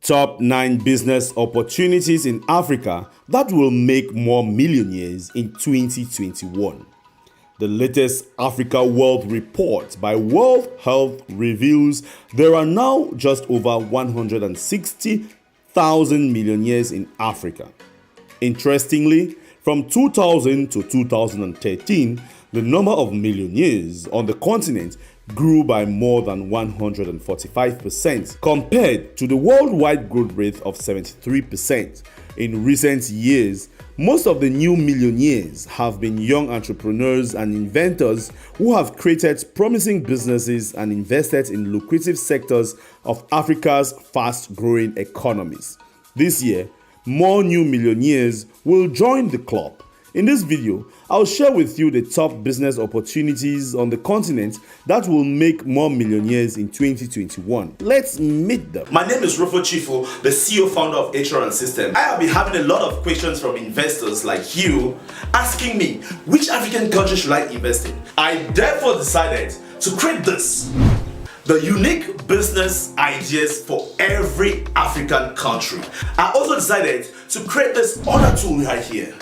Top 9 business opportunities in Africa that will make more millionaires in 2021. The latest Africa World Report by World Health reveals there are now just over 160,000 millionaires in Africa. Interestingly, from 2000 to 2013, the number of millionaires on the continent grew by more than 145% compared to the worldwide growth rate of 73%. In recent years, most of the new millionaires have been young entrepreneurs and inventors who have created promising businesses and invested in lucrative sectors of Africa's fast-growing economies. This year, more new millionaires will join the club. In this video, I'll share with you the top business opportunities on the continent that will make more millionaires in 2021. Let's meet them. My name is Rufo Chifo, the CEO founder of HR and System. I have been having a lot of questions from investors like you asking me, which African country should I invest in? I therefore decided to create this. The unique business ideas for every African country. I also decided to create this other tool right here.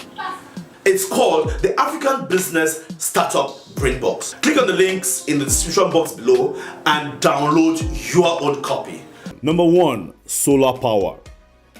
It's called the African Business Startup Brainbox. Click on the links in the description box below and download your own copy. Number 1. Solar power.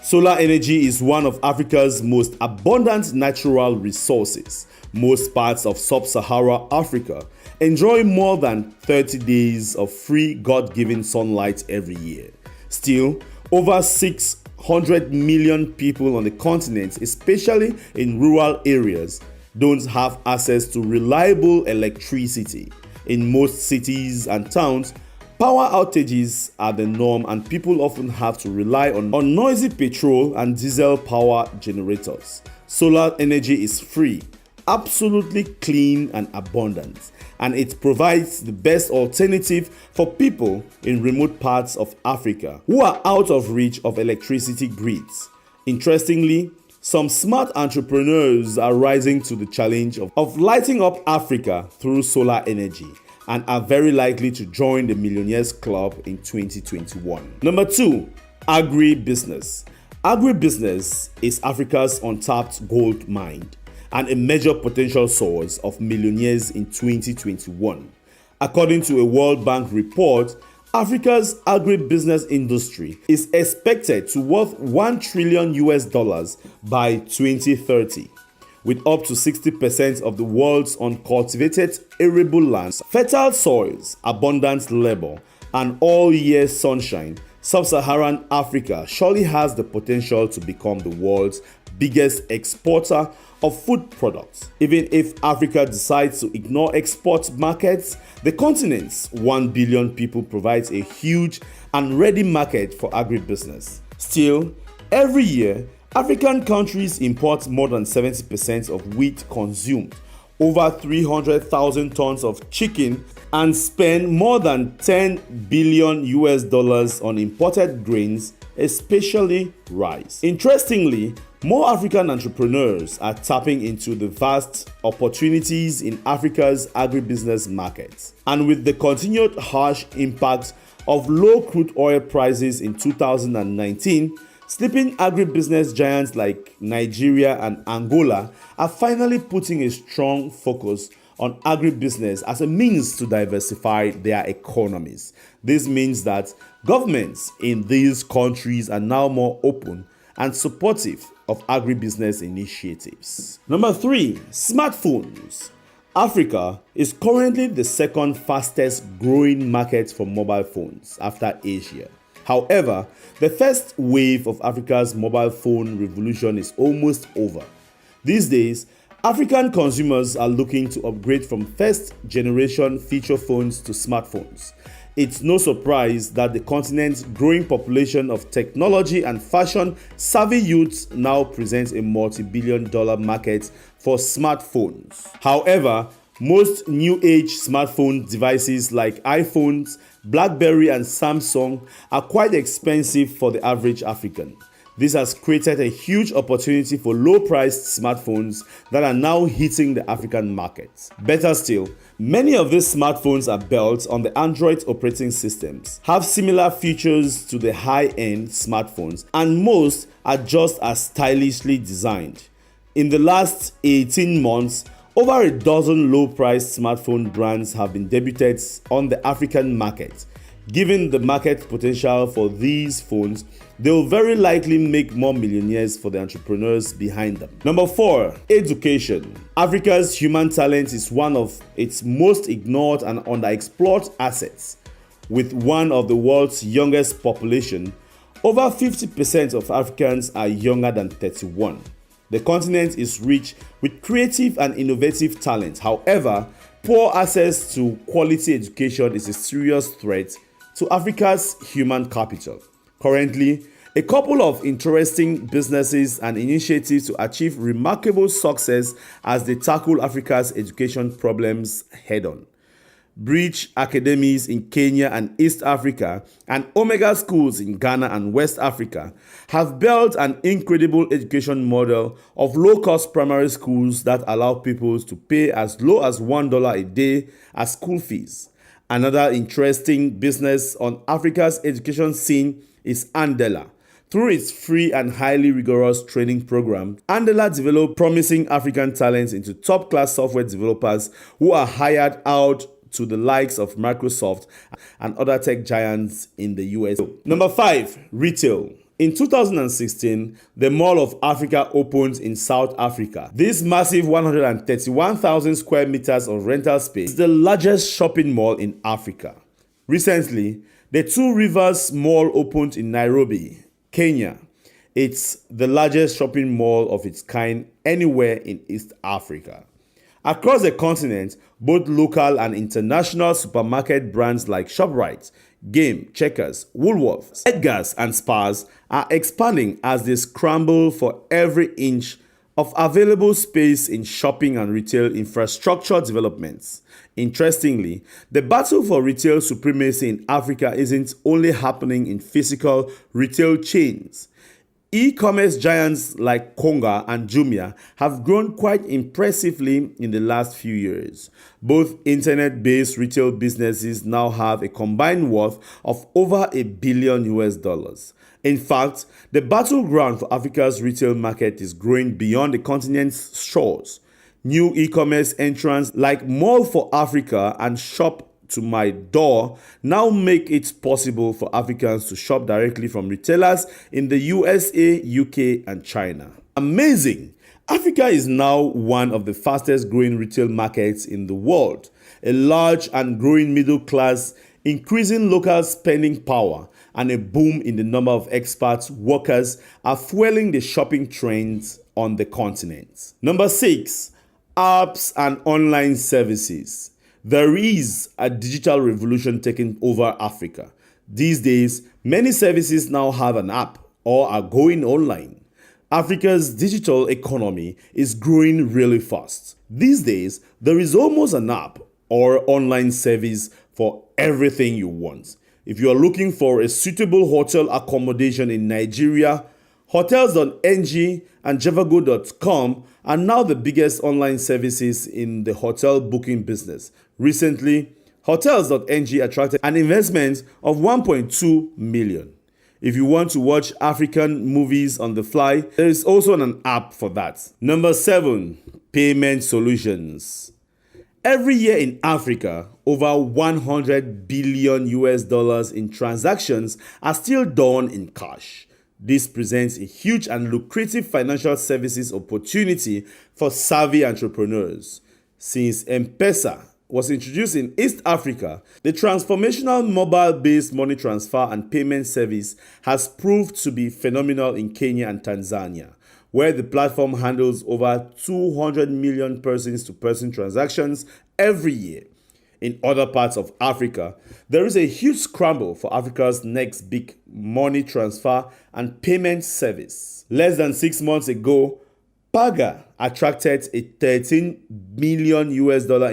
Solar energy is one of Africa's most abundant natural resources. Most parts of sub-Saharan Africa enjoy more than 30 days of free God-given sunlight every year. Still, over 600 million people on the continent, especially in rural areas, don't have access to reliable electricity. In most cities and towns, power outages are the norm and people often have to rely on noisy petrol and diesel power generators. Solar energy is free, absolutely clean and abundant, and it provides the best alternative for people in remote parts of Africa who are out of reach of electricity grids. Interestingly, some smart entrepreneurs are rising to the challenge of lighting up Africa through solar energy and are very likely to join the Millionaires Club in 2021. Number 2, agribusiness. Agribusiness is Africa's untapped gold mine and a major potential source of millionaires in 2021. According to a World Bank report, Africa's agribusiness industry is expected to worth $1 trillion by 2030, with up to 60% of the world's uncultivated arable lands, fertile soils, abundant labor, and all-year sunshine. Sub-Saharan Africa surely has the potential to become the world's biggest exporter of food products. Even if Africa decides to ignore export markets, the continent's 1 billion people provides a huge and ready market for agribusiness. Still, every year, African countries import more than 70% of wheat consumed, over 300,000 tons of chicken, and spend more than $10 billion on imported grains, especially rice. Interestingly, more African entrepreneurs are tapping into the vast opportunities in Africa's agribusiness markets. And with the continued harsh impact of low crude oil prices in 2019, sleeping agribusiness giants like Nigeria and Angola are finally putting a strong focus on agribusiness as a means to diversify their economies. This means that governments in these countries are now more open and supportive of agribusiness initiatives. Number 3, smartphones. Africa is currently the second fastest growing market for mobile phones after Asia. However, the first wave of Africa's mobile phone revolution is almost over. These days, African consumers are looking to upgrade from first-generation feature phones to smartphones. It's no surprise that the continent's growing population of technology and fashion-savvy youths now presents a multi-billion-dollar market for smartphones. However, most new-age smartphone devices like iPhones, BlackBerry, and Samsung are quite expensive for the average African. This has created a huge opportunity for low-priced smartphones that are now hitting the African market. Better still, many of these smartphones are built on the Android operating systems, have similar features to the high-end smartphones, and most are just as stylishly designed. In the last 18 months, over a dozen low-priced smartphone brands have been debuted on the African market. Given the market potential for these phones, they will very likely make more millionaires for the entrepreneurs behind them. Number 4, education. Africa's human talent is one of its most ignored and underexplored assets. With one of the world's youngest population, over 50% of Africans are younger than 31. The continent is rich with creative and innovative talent. However, poor access to quality education is a serious threat to Africa's human capital. Currently, a couple of interesting businesses and initiatives to achieve remarkable success as they tackle Africa's education problems head-on. Bridge Academies in Kenya and East Africa and Omega Schools in Ghana and West Africa have built an incredible education model of low-cost primary schools that allow pupils to pay as low as $1 a day as school fees. Another interesting business on Africa's education scene is Andela. Through its free and highly rigorous training program, Andela developed promising African talents into top-class software developers who are hired out to the likes of Microsoft and other tech giants in the US. Number 5, retail. In 2016, the Mall of Africa opened in South Africa. This massive 131,000 square meters of rental space is the largest shopping mall in Africa. Recently, the Two Rivers Mall opened in Nairobi, Kenya. It's the largest shopping mall of its kind anywhere in East Africa. Across the continent, both local and international supermarket brands like ShopRite, Game, Checkers, Woolworths, Edgar's, and Spars are expanding as they scramble for every inch of available space in shopping and retail infrastructure developments. Interestingly, the battle for retail supremacy in Africa isn't only happening in physical retail chains. E-commerce giants like Konga and Jumia have grown quite impressively in the last few years. Both internet-based retail businesses now have a combined worth of over $1 billion US. In fact, the battleground for Africa's retail market is growing beyond the continent's shores. New e-commerce entrants like Mall for Africa and Shop to My Door now make it possible for Africans to shop directly from retailers in the USA, UK, and China. Amazing! Africa is now one of the fastest growing retail markets in the world. A large and growing middle class, increasing local spending power, and a boom in the number of expats workers are fueling the shopping trends on the continent. Number 6, apps and online services. There is a digital revolution taking over Africa. These days, many services now have an app or are going online. Africa's digital economy is growing really fast. These days, there is almost an app or online service for everything you want. If you are looking for a suitable hotel accommodation in Nigeria, Hotels.ng and Javago.com are now the biggest online services in the hotel booking business. Recently, Hotels.ng attracted an investment of 1.2 million. If you want to watch African movies on the fly, there is also an app for that. Number 7, payment solutions. Every year in Africa, over 100 billion US in transactions are still done in cash. This presents a huge and lucrative financial services opportunity for savvy entrepreneurs. Since M-Pesa was introduced in East Africa, the transformational mobile-based money transfer and payment service has proved to be phenomenal in Kenya and Tanzania, where the platform handles over 200 million person-to-person transactions every year. In other parts of Africa, there is a huge scramble for Africa's next big money transfer and payment service. Less than 6 months ago, Paga attracted a $13 million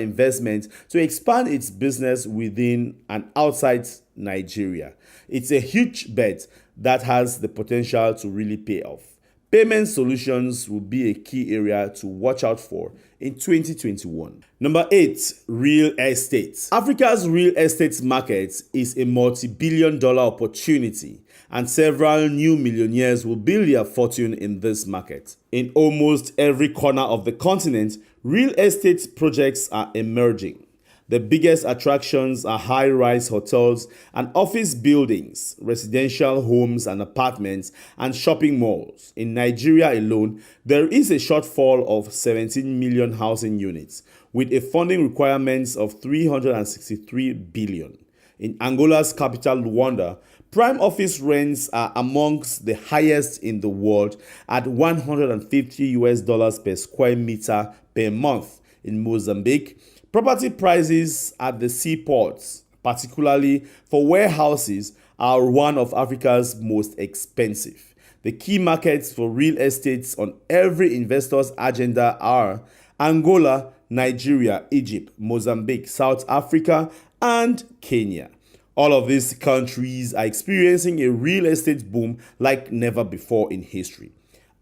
investment to expand its business within and outside Nigeria. It's a huge bet, that has the potential to really pay off. Payment solutions will be a key area to watch out for in 2021. Number 8, real estate. Africa's real estate market is a multi-billion-dollar opportunity, and several new millionaires will build their fortune in this market. In almost every corner of the continent, real estate projects are emerging. The biggest attractions are high-rise hotels and office buildings, residential homes and apartments, and shopping malls. In Nigeria alone, there is a shortfall of 17 million housing units, with a funding requirement of 363 billion. In Angola's capital, Luanda, prime office rents are amongst the highest in the world at $150 per square meter per month. In Mozambique, property prices at the seaports, particularly for warehouses, are one of Africa's most expensive. The key markets for real estate on every investor's agenda are Angola, Nigeria, Egypt, Mozambique, South Africa, and Kenya. All of these countries are experiencing a real estate boom like never before in history.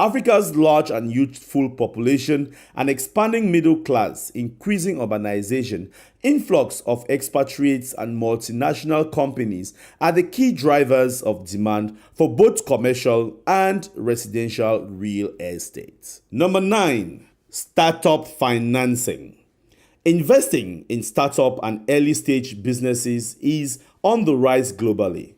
Africa's large and youthful population, an expanding middle class, increasing urbanization, influx of expatriates, and multinational companies are the key drivers of demand for both commercial and residential real estate. Number 9, startup financing. Investing in startup and early stage businesses is on the rise globally,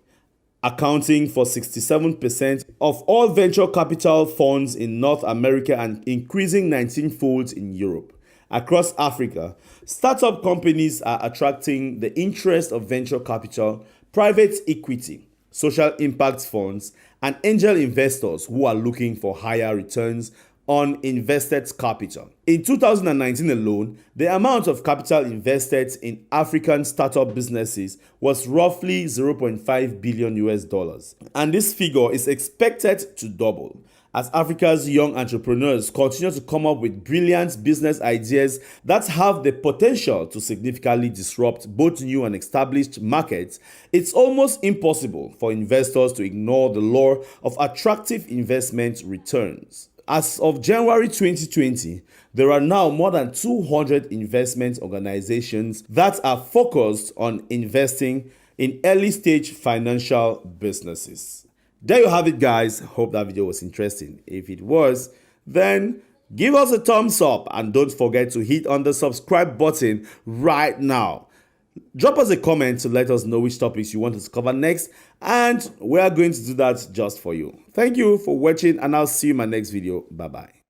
accounting for 67% of all venture capital funds in North America and increasing 19-fold in Europe. Across Africa, startup companies are attracting the interest of venture capital, private equity, social impact funds, and angel investors who are looking for higher returns on invested capital. In 2019 alone, the amount of capital invested in African startup businesses was roughly $0.5 billion, and this figure is expected to double as Africa's young entrepreneurs continue to come up with brilliant business ideas that have the potential to significantly disrupt both new and established markets. It's almost impossible for investors to ignore the lure of attractive investment returns. As of January 2020, there are now more than 200 investment organizations that are focused on investing in early stage financial businesses. There you have it, guys. Hope that video was interesting. If it was, then give us a thumbs up and don't forget to hit on the subscribe button right now. Drop us a comment to let us know which topics you want us to cover next, and we are going to do that just for you. Thank you for watching, and I'll see you in my next video. Bye bye.